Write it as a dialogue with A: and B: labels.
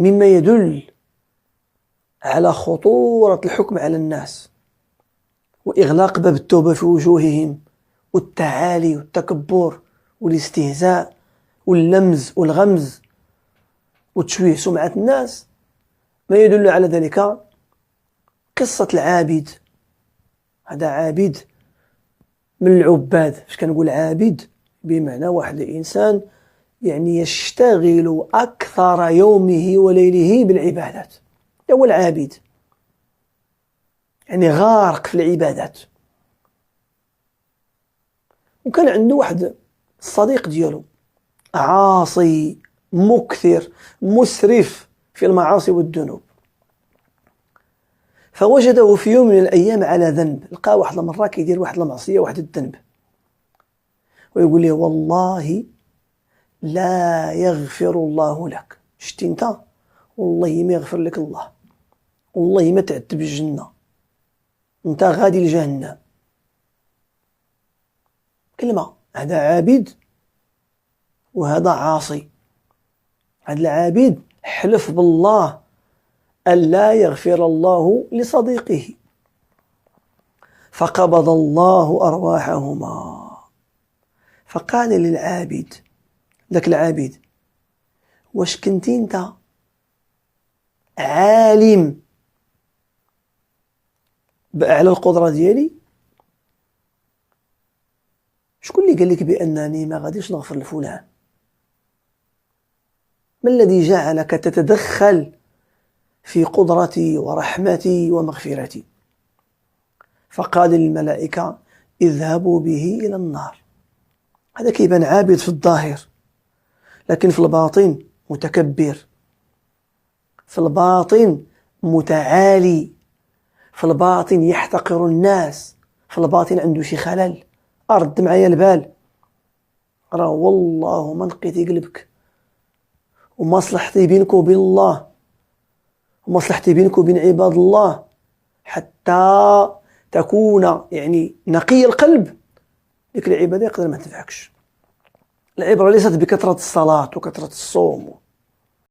A: مما يدل على خطورة الحكم على الناس وإغلاق باب التوبة في وجوههم والتعالي والتكبر والاستهزاء واللمز والغمز وتشويه سمعة الناس. ما يدل على ذلك قصة العابد. هذا عابد من العباد. فاش كنقول عابد بمعنى واحد الإنسان يعني يشتغل أكثر يومه وليله بالعبادات، هو العابد، يعني غارق في العبادات. وكان عنده واحد الصديق ديالو عاصي مكثر مسرف في المعاصي والذنوب، فوجده في يوم من الأيام على ذنب. لقى واحد المرة كيدير واحد المعصية واحد الذنب، ويقول له والله لا يغفر الله لك. شتي انت؟ والله ما يغفر لك الله، والله ما تعد بالجنة، انت غادي لجهنم. كلمة. هذا عابد وهذا عاصي. هذا العابد حلف بالله ألا يغفر الله لصديقه، فقبض الله أرواحهما. فقال للعابد، ذاك العابد، واش كنت انت عالم بأعلى القدرة ديالي؟ شكون اللي قال لك بأنني ما غاديش نغفر لفلان؟ ما الذي جعلك تتدخل في قدرتي ورحمتي ومغفرتي؟ فقال للملائكة اذهبوا به إلى النار. هذا كيبان عابد في الظاهر، لكن في الباطن متكبر، في الباطن متعالي، في الباطن يحتقر الناس، في الباطن عنده شي خلل. أرد معايا البال، راه والله ما نقيتي قلبك ومصلحتي بينك وبين الله ومصلحتي بينك وبين عباد الله حتى تكون يعني نقي القلب. ديك العبادة يقدر ما تنفعكش. العبرة ليست بكثرة الصلاة وكثرة الصوم